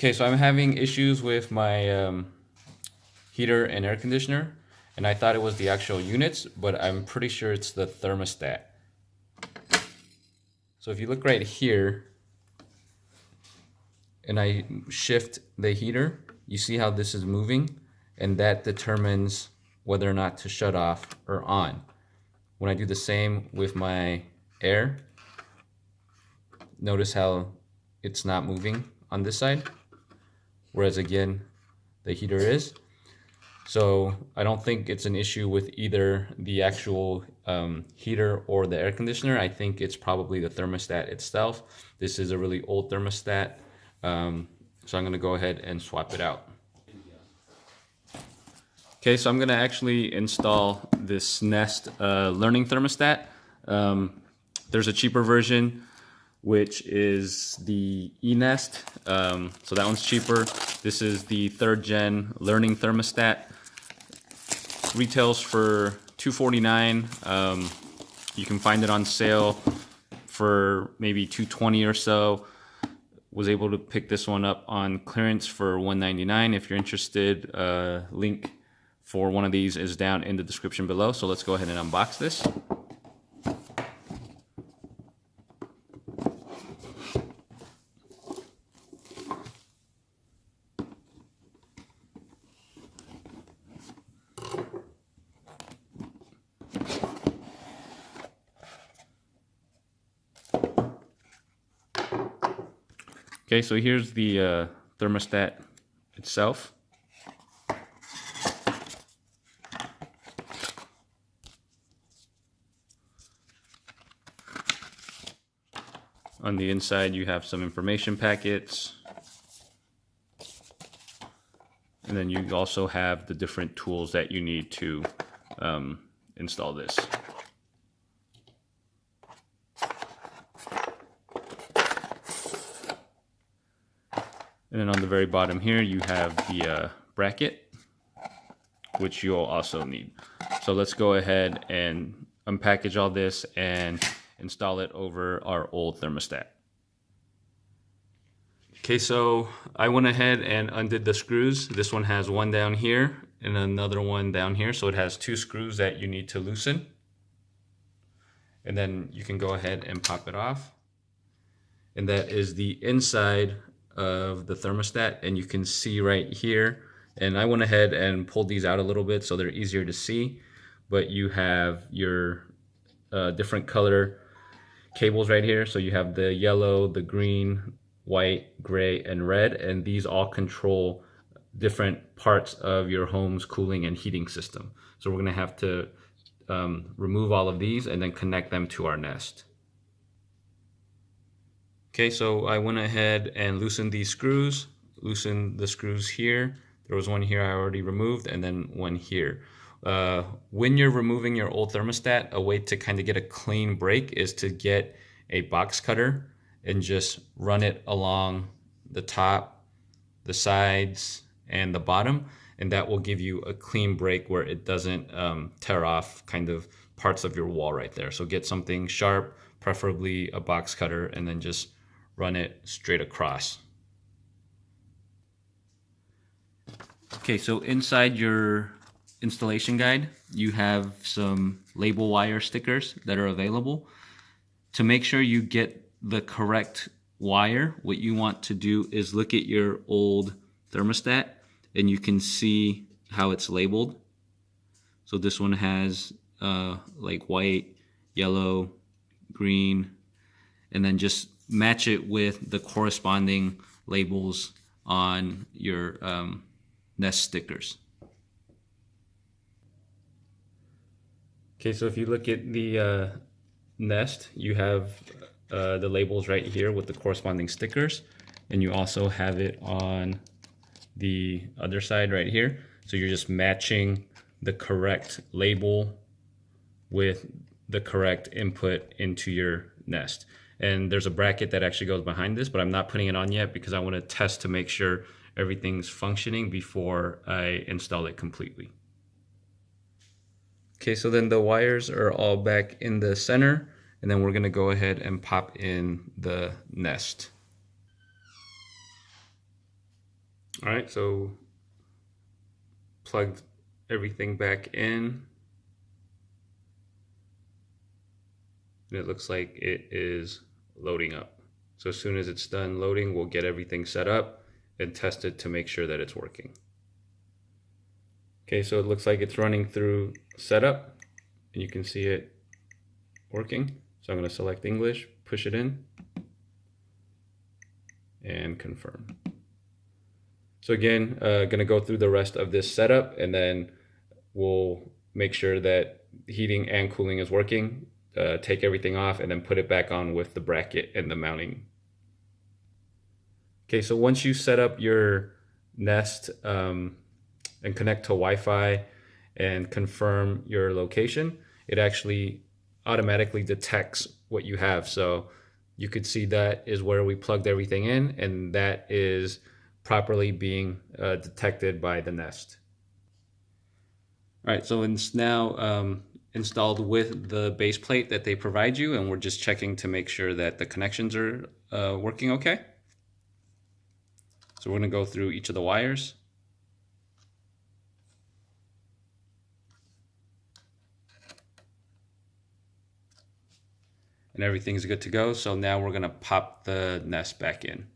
Okay, so I'm having issues with my heater and air conditioner, and I thought it was the actual units, but I'm pretty sure it's the thermostat. So if you look right here, and I shift the heater, you see how this is moving, and that determines whether or not to shut off or on. When I do the same with my air, notice how it's not moving on this side, whereas again, the heater is. So I don't think it's an issue with either the actual heater or the air conditioner. I think it's probably the thermostat itself. This is a really old thermostat, so I'm going to go ahead and swap it out. Okay, so I'm going to actually install this Nest learning thermostat. There's a cheaper version, which is the eNest. So that one's cheaper. This is the 3rd gen learning thermostat. Retails for $249. You can find it on sale for maybe $220 or so. Was able to pick this one up on clearance for $199. If you're interested, link for one of these is down in the description below. So let's go ahead and unbox this. Okay, so here's the thermostat itself. On the inside, you have some information packets. And then you also have the different tools that you need to install this. And then on the very bottom here, you have the bracket, which you'll also need. So let's go ahead and unpackage all this and install it over our old thermostat. Okay, so I went ahead and undid the screws. This one has one down here and another one down here. So it has 2 screws that you need to loosen. And then you can go ahead and pop it off. And that is the inside of the thermostat, and you can see right here, and I went ahead and pulled these out a little bit so they're easier to see, but you have your different color cables right here. So you have the yellow, the green, white, gray, and red, and these all control different parts of your home's cooling and heating system. So we're going to have to remove all of these and then connect them to our Nest. Okay, so I went ahead and loosened these screws, loosened the screws here. There was one here I already removed, and then one here. When you're removing your old thermostat, a way to kind of get a clean break is to get a box cutter and just run it along the top, the sides, and the bottom, and that will give you a clean break where it doesn't tear off kind of parts of your wall right there. So get something sharp, preferably a box cutter, and then just run it straight across. Okay, so inside your installation guide, you have some label wire stickers that are available. To make sure you get the correct wire, what you want to do is look at your old thermostat and you can see how it's labeled. So this one has like white, yellow, green, and then just match it with the corresponding labels on your Nest stickers. Okay, so if you look at the Nest, you have the labels right here with the corresponding stickers, and you also have it on the other side right here. So you're just matching the correct label with the correct input into your Nest. And there's a bracket that actually goes behind this, but I'm not putting it on yet because I want to test to make sure everything's functioning before I install it completely. Okay, so then the wires are all back in the center, and then we're going to go ahead and pop in the Nest. All right, so plugged everything back in. And it looks like it is loading up. So as soon as it's done loading, we'll get everything set up and test it to make sure that it's working. Okay, so it looks like it's running through setup, and you can see it working. So I'm going to select English, push it in, and confirm. So again, going to go through the rest of this setup, and then we'll make sure that heating and cooling is working. Take everything off and then put it back on with the bracket and the mounting. Okay, so once you set up your Nest and connect to Wi-Fi and confirm your location, it actually automatically detects what you have. So you could see that is where we plugged everything in, and that is properly being detected by the Nest. All right, so it's now installed with the base plate that they provide you, and we're just checking to make sure that the connections are working okay. So we're going to go through each of the wires. And everything's good to go. So now we're going to pop the Nest back in.